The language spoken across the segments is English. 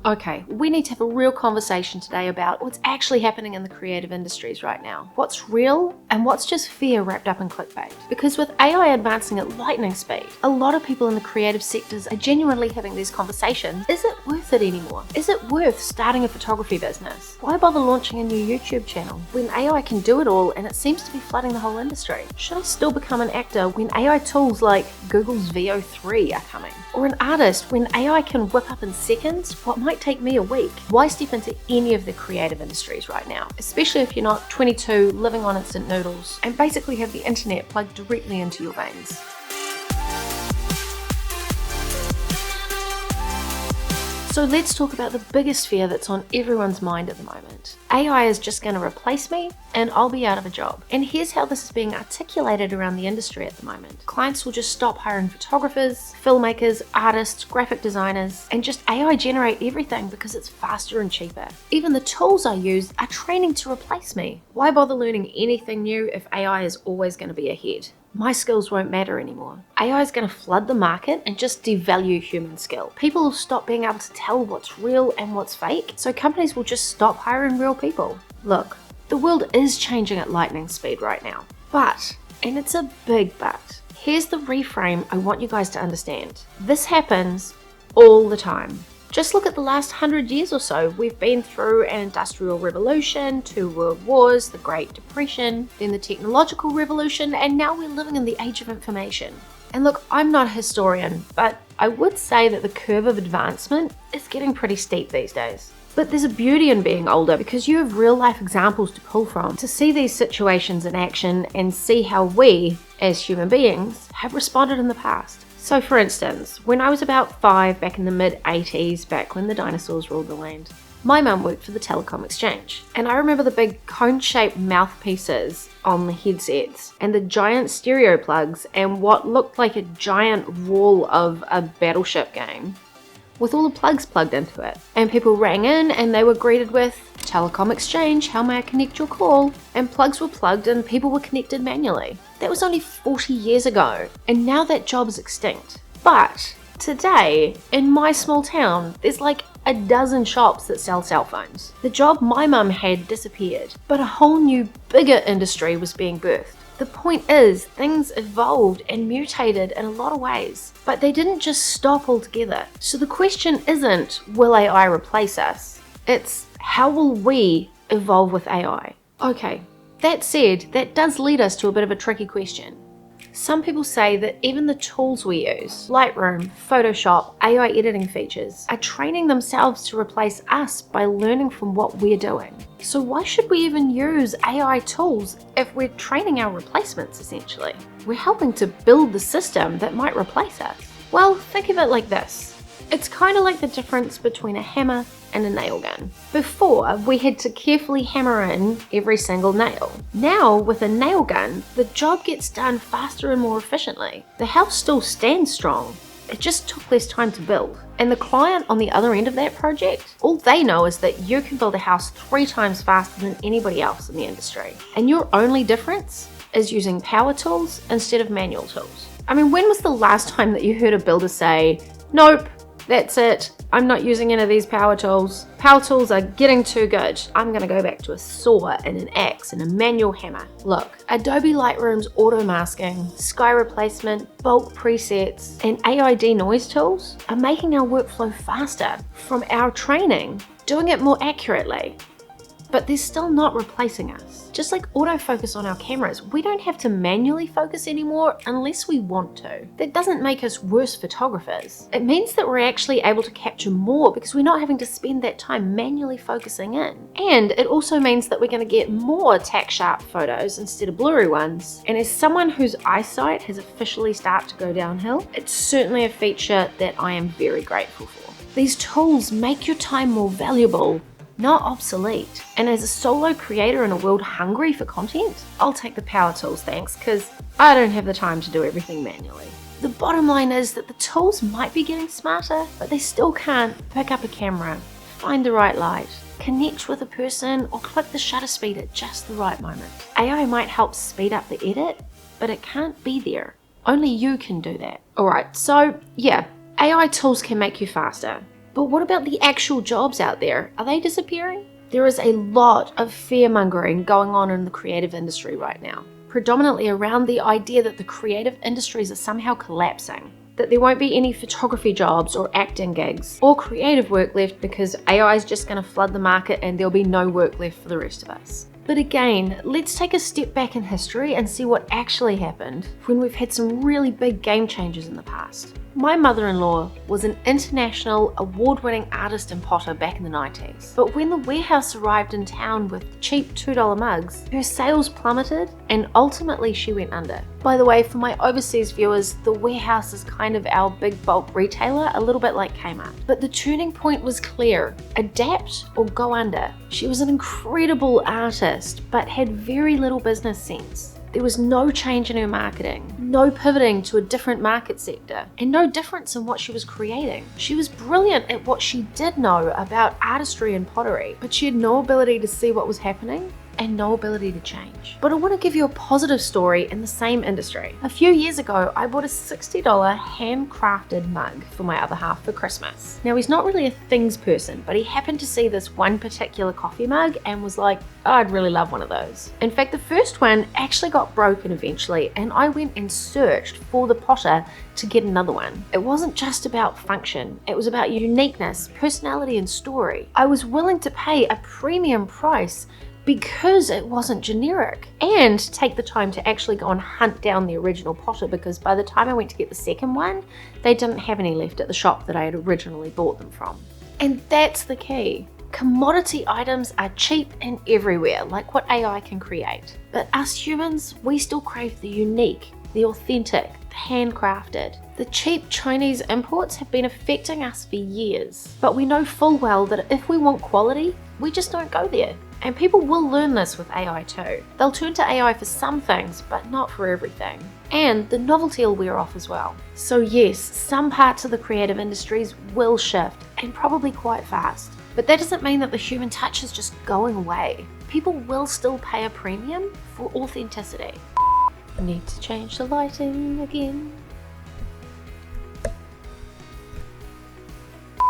Okay, we need to have a real conversation today about what's actually happening in the creative industries right now. What's real and what's just fear wrapped up in clickbait. Because with AI advancing at lightning speed, a lot of people in the creative sectors are genuinely having these conversations. Is it worth it anymore? Is it worth starting a photography business? Why bother launching a new YouTube channel when AI can do it all and it seems to be flooding the whole industry? Should I still become an actor when AI tools like Google's VO3 are coming? Or an artist when AI can whip up in seconds what might take me a week? Why step into any of the creative industries right now? Especially if you're not 22, living on instant noodles, and basically have the internet plugged directly into your veins. So let's talk about the biggest fear that's on everyone's mind at the moment. AI is just going to replace me and I'll be out of a job. And here's how this is being articulated around the industry at the moment. Clients will just stop hiring photographers, filmmakers, artists, graphic designers, and just AI generate everything because it's faster and cheaper. Even the tools I use are training to replace me. Why bother learning anything new if AI is always going to be ahead? My skills won't matter anymore. AI is going to flood the market and just devalue human skill. People will stop being able to tell what's real and what's fake, so companies will just stop hiring real people. Look, the world is changing at lightning speed right now. But, and it's a big but, here's the reframe I want you guys to understand. This happens all the time. Just look at the last 100 years or so. We've been through an industrial revolution, 2 world wars, the Great Depression, then the technological revolution, and now we're living in the age of information. And look, I'm not a historian, but I would say that the curve of advancement is getting pretty steep these days. But there's a beauty in being older because you have real life examples to pull from to see these situations in action and see how we, as human beings, have responded in the past. So for instance, when I was about 5 back in the mid-80s, back when the dinosaurs ruled the land, my mum worked for the telecom exchange. And I remember the big cone-shaped mouthpieces on the headsets and the giant stereo plugs and what looked like a giant wall of a battleship game with all the plugs plugged into it. And people rang in and they were greeted with, "Telecom exchange, how may I connect your call?" And plugs were plugged and people were connected manually. That was only 40 years ago, and now that job is extinct. But today, in my small town, there's like a dozen shops that sell cell phones. The job my mum had disappeared, but a whole new, bigger industry was being birthed. The point is, things evolved and mutated in a lot of ways, but they didn't just stop altogether. So the question isn't, will AI replace us? It's, how will we evolve with AI? Okay, that said, that does lead us to a bit of a tricky question. Some people say that even the tools we use, Lightroom, Photoshop, AI editing features, are training themselves to replace us by learning from what we're doing. So why should we even use AI tools if we're training our replacements, essentially? We're helping to build the system that might replace us. Well, think of it like this. It's kind of like the difference between a hammer and a nail gun. Before, we had to carefully hammer in every single nail. Now, with a nail gun, the job gets done faster and more efficiently. The house still stands strong. It just took less time to build. And the client on the other end of that project, all they know is that you can build a house 3 times faster than anybody else in the industry. And your only difference is using power tools instead of manual tools. I mean, when was the last time that you heard a builder say, "Nope, that's it, I'm not using any of these power tools. Power tools are getting too good. I'm gonna go back to a saw and an axe and a manual hammer." Look, Adobe Lightroom's auto masking, sky replacement, bulk presets, and AI denoise tools are making our workflow faster from our training, doing it more accurately. But they're still not replacing us. Just like autofocus on our cameras, we don't have to manually focus anymore unless we want to. That doesn't make us worse photographers. It means that we're actually able to capture more because we're not having to spend that time manually focusing in. And it also means that we're going to get more tack sharp photos instead of blurry ones. And as someone whose eyesight has officially started to go downhill, it's certainly a feature that I am very grateful for. These tools make your time more valuable, not obsolete. And as a solo creator in a world hungry for content, I'll take the power tools, thanks, because I don't have the time to do everything manually. The bottom line is that the tools might be getting smarter, but they still can't pick up a camera, find the right light, connect with a person, or click the shutter speed at just the right moment. AI might help speed up the edit, but it can't be there. Only you can do that. Alright, so yeah, AI tools can make you faster. But what about the actual jobs out there? Are they disappearing? There is a lot of fear-mongering going on in the creative industry right now, predominantly around the idea that the creative industries are somehow collapsing, that there won't be any photography jobs or acting gigs or creative work left because AI is just going to flood the market and there'll be no work left for the rest of us. But again, let's take a step back in history and see what actually happened when we've had some really big game changers in the past. My mother-in-law was an international award-winning artist and potter back in the 90s. But when the warehouse arrived in town with cheap $2 mugs, her sales plummeted and ultimately she went under. By the way, for my overseas viewers, the warehouse is kind of our big bulk retailer, a little bit like Kmart. But the turning point was clear: adapt or go under. She was an incredible artist, but had very little business sense. There was no change in her marketing, no pivoting to a different market sector, and no difference in what she was creating. She was brilliant at what she did know about artistry and pottery, but she had no ability to see what was happening and no ability to change. But I want to give you a positive story in the same industry. A few years ago, I bought a $60 handcrafted mug for my other half for Christmas. Now, he's not really a things person, but he happened to see this one particular coffee mug and was like, oh, I'd really love one of those. In fact, the first one actually got broken eventually, and I went and searched for the potter to get another one. It wasn't just about function, it was about uniqueness, personality, and story. I was willing to pay a premium price because it wasn't generic, and take the time to actually go and hunt down the original potter, because by the time I went to get the second one, they didn't have any left at the shop that I had originally bought them from. And that's the key. Commodity items are cheap and everywhere, like what AI can create. But us humans, we still crave the unique, the authentic, the handcrafted. The cheap Chinese imports have been affecting us for years, but we know full well that if we want quality, we just don't go there. And people will learn this with AI too. They'll turn to AI for some things, but not for everything. And the novelty will wear off as well. So yes, some parts of the creative industries will shift, and probably quite fast. But that doesn't mean that the human touch is just going away. People will still pay a premium for authenticity. I need to change the lighting again.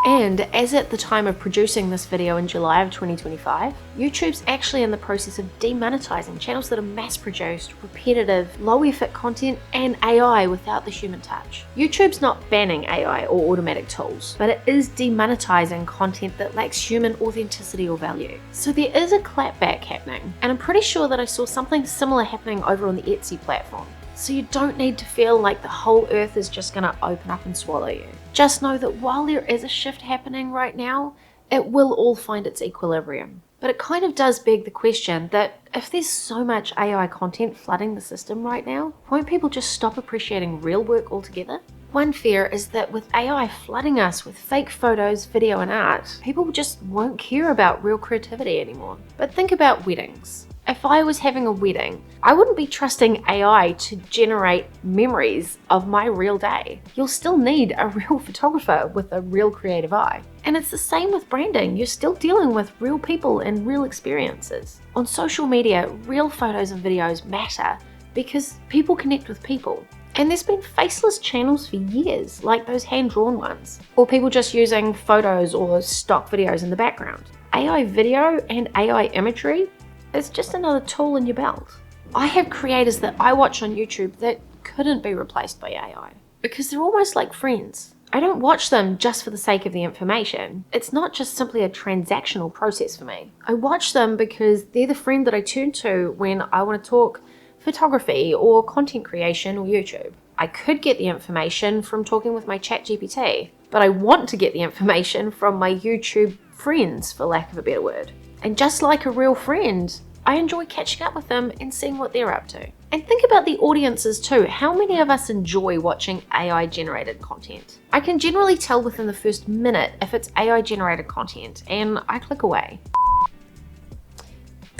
And as at the time of producing this video in July of 2025, YouTube's actually in the process of demonetizing channels that are mass-produced, repetitive, low-effort content and AI without the human touch. YouTube's not banning AI or automatic tools, but it is demonetizing content that lacks human authenticity or value. So there is a clapback happening, and I'm pretty sure that I saw something similar happening over on the Etsy platform. So you don't need to feel like the whole earth is just going to open up and swallow you. Just know that while there is a shift happening right now, it will all find its equilibrium. But it kind of does beg the question that if there's so much AI content flooding the system right now, won't people just stop appreciating real work altogether? One fear is that with AI flooding us with fake photos, video and art, people just won't care about real creativity anymore. But think about weddings. If I was having a wedding, I wouldn't be trusting AI to generate memories of my real day. You'll still need a real photographer with a real creative eye. And it's the same with branding. You're still dealing with real people and real experiences. On social media, real photos and videos matter because people connect with people. And there's been faceless channels for years, like those hand-drawn ones, or people just using photos or stock videos in the background. AI video and AI imagery, it's just another tool in your belt. I have creators that I watch on YouTube that couldn't be replaced by AI because they're almost like friends. I don't watch them just for the sake of the information. It's not just simply a transactional process for me. I watch them because they're the friend that I turn to when I want to talk photography or content creation or YouTube. I could get the information from talking with my ChatGPT, but I want to get the information from my YouTube friends, for lack of a better word. And just like a real friend, I enjoy catching up with them and seeing what they're up to. And think about the audiences too. How many of us enjoy watching AI generated content? I can generally tell within the first minute if it's AI generated content, and I click away.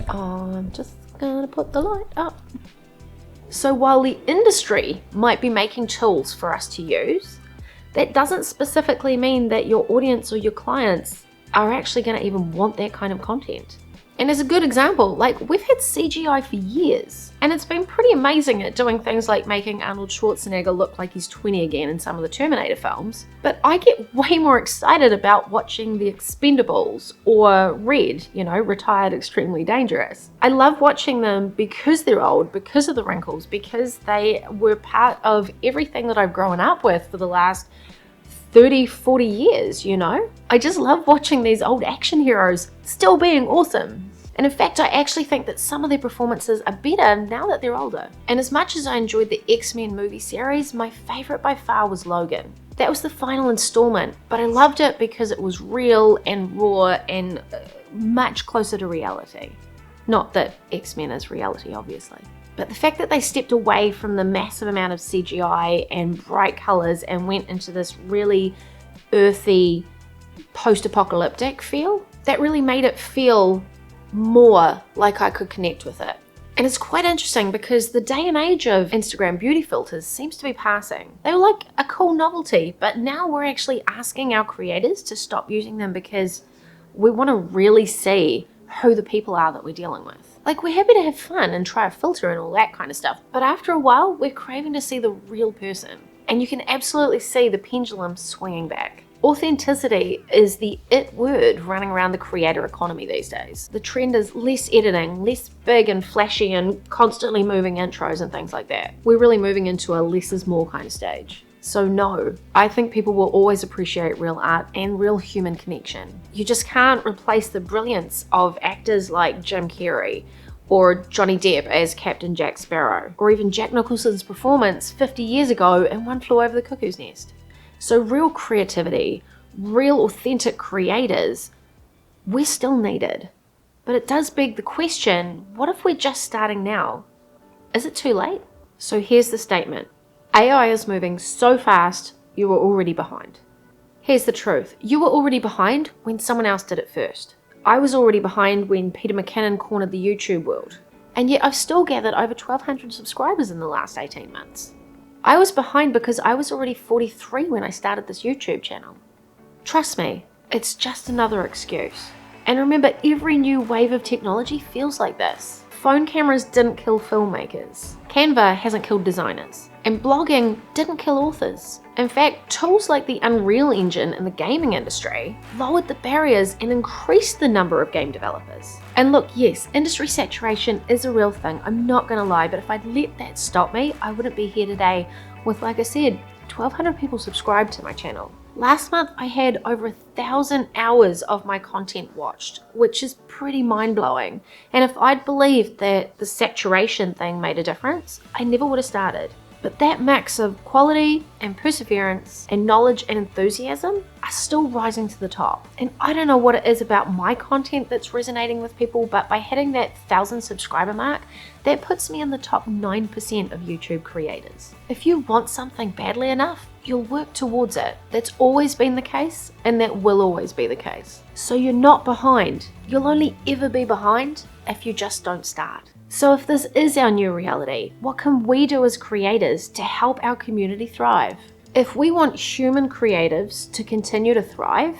I'm just gonna put the light up. So while the industry might be making tools for us to use, that doesn't specifically mean that your audience or your clients are actually going to even want that kind of content. And as a good example, like, we've had CGI for years, and it's been pretty amazing at doing things like making Arnold Schwarzenegger look like he's 20 again in some of the Terminator films. But I get way more excited about watching The Expendables or Red, Retired Extremely Dangerous. I love watching them because they're old, because of the wrinkles, because they were part of everything that I've grown up with for the last 30, 40 years, I just love watching these old action heroes still being awesome. And in fact, I actually think that some of their performances are better now that they're older. And as much as I enjoyed the X-Men movie series, my favorite by far was Logan. That was the final installment, but I loved it because it was real and raw and much closer to reality. Not that X-Men is reality, obviously. But the fact that they stepped away from the massive amount of CGI and bright colors and went into this really earthy, post-apocalyptic feel, that really made it feel more like I could connect with it. And it's quite interesting because the day and age of Instagram beauty filters seems to be passing. They were like a cool novelty, but now we're actually asking our creators to stop using them because we want to really see who the people are that we're dealing with. Like, we're happy to have fun and try a filter and all that kind of stuff, but after a while, we're craving to see the real person. And you can absolutely see the pendulum swinging back. Authenticity is the it word running around the creator economy these days. The trend is less editing, less big and flashy and constantly moving intros and things like that. We're really moving into a less is more kind of stage. So no, I think people will always appreciate real art and real human connection. You just can't replace the brilliance of actors like Jim Carrey or Johnny Depp as Captain Jack Sparrow, or even Jack Nicholson's performance 50 years ago in One Flew Over the Cuckoo's Nest. So real creativity, real authentic creators, we're still needed. But it does beg the question, what if we're just starting now? Is it too late? So here's the statement. AI is moving so fast, you were already behind. Here's the truth. You were already behind when someone else did it first. I was already behind when Peter McKinnon cornered the YouTube world. And yet I've still gathered over 1,200 subscribers in the last 18 months. I was behind because I was already 43 when I started this YouTube channel. Trust me, it's just another excuse. And remember, every new wave of technology feels like this. Phone cameras didn't kill filmmakers. Canva hasn't killed designers. And blogging didn't kill authors. In fact, tools like the Unreal Engine in the gaming industry lowered the barriers and increased the number of game developers. And look, yes, industry saturation is a real thing, I'm not gonna lie, but if I'd let that stop me, I wouldn't be here today with, like I said, 1,200 people subscribed to my channel. Last month, I had over 1,000 hours of my content watched, which is pretty mind-blowing. And if I'd believed that the saturation thing made a difference, I never would have started. But that mix of quality and perseverance and knowledge and enthusiasm are still rising to the top. And I don't know what it is about my content that's resonating with people, but by hitting that 1,000 subscriber mark, that puts me in the top 9% of YouTube creators. If you want something badly enough, you'll work towards it. That's always been the case, and that will always be the case. So you're not behind. You'll only ever be behind if you just don't start. So if this is our new reality, what can we do as creators to help our community thrive? If we want human creatives to continue to thrive,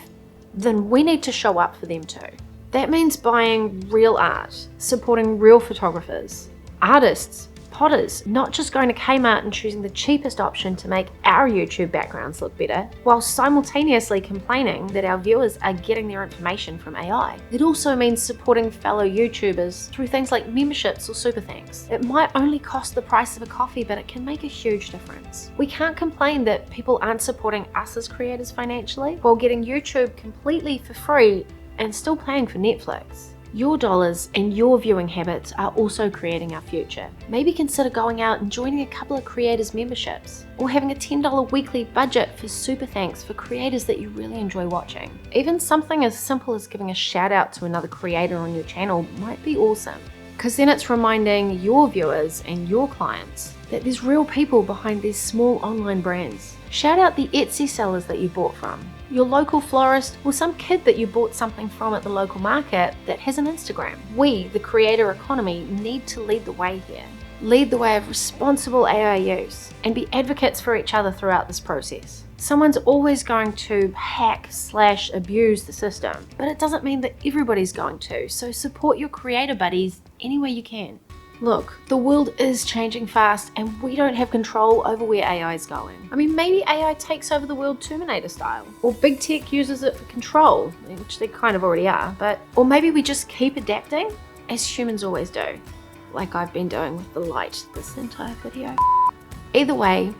then we need to show up for them too. That means buying real art, supporting real photographers, artists, potters, not just going to Kmart and choosing the cheapest option to make our YouTube backgrounds look better, while simultaneously complaining that our viewers are getting their information from AI. It also means supporting fellow YouTubers through things like memberships or super thanks. It might only cost the price of a coffee, but it can make a huge difference. We can't complain that people aren't supporting us as creators financially while getting YouTube completely for free and still paying for Netflix. Your dollars and your viewing habits are also creating our future. Maybe consider going out and joining a couple of creators' memberships, or having a $10 weekly budget for super thanks for creators that you really enjoy watching. Even something as simple as giving a shout out to another creator on your channel might be awesome, because then it's reminding your viewers and your clients that there's real people behind these small online brands. Shout out the Etsy sellers that you bought from, your local florist, or some kid that you bought something from at the local market that has an Instagram. We, the creator economy, need to lead the way here. Lead the way of responsible AI use and be advocates for each other throughout this process. Someone's always going to hack/abuse the system, but it doesn't mean that everybody's going to, so support your creator buddies any way you can. Look, the world is changing fast and we don't have control over where AI is going. I mean, maybe AI takes over the world Terminator style, or big tech uses it for control, which they kind of already are, or maybe we just keep adapting, as humans always do, like I've been doing with the light this entire video. Either way,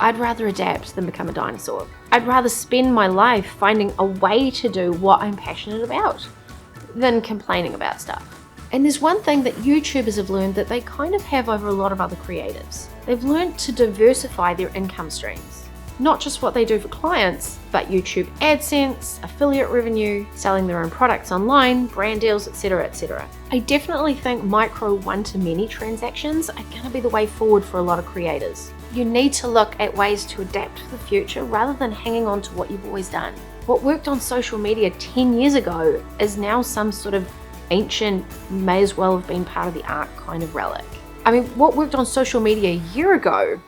I'd rather adapt than become a dinosaur. I'd rather spend my life finding a way to do what I'm passionate about than complaining about stuff. And there's one thing that YouTubers have learned that they kind of have over a lot of other creatives. They've learned to diversify their income streams. Not just what they do for clients, but YouTube AdSense, affiliate revenue, selling their own products online, brand deals, etc., etc. I definitely think micro one-to-many transactions are going to be the way forward for a lot of creators. You need to look at ways to adapt for the future rather than hanging on to what you've always done. What worked on social media 10 years ago is now some sort of ancient, may as well have been part of the ark kind of relic. I mean, what worked on social media a year ago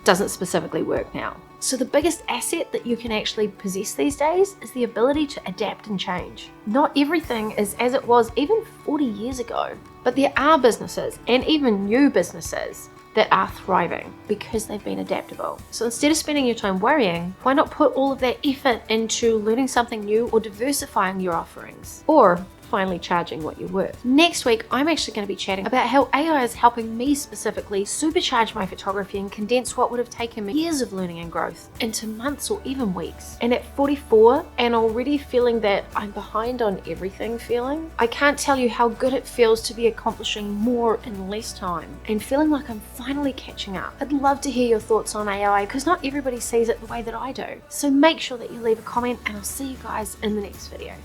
doesn't specifically work now. So the biggest asset that you can actually possess these days is the ability to adapt and change. Not everything is as it was even 40 years ago, but there are businesses and even new businesses that are thriving because they've been adaptable. So instead of spending your time worrying, why not put all of that effort into learning something new or diversifying your offerings? Or finally charging what you're worth. Next week, I'm actually going to be chatting about how AI is helping me specifically supercharge my photography and condense what would have taken me years of learning and growth into months or even weeks. And at 44 and already feeling that I'm behind on everything feeling, I can't tell you how good it feels to be accomplishing more in less time and feeling like I'm finally catching up. I'd love to hear your thoughts on AI because not everybody sees it the way that I do. So make sure that you leave a comment and I'll see you guys in the next video.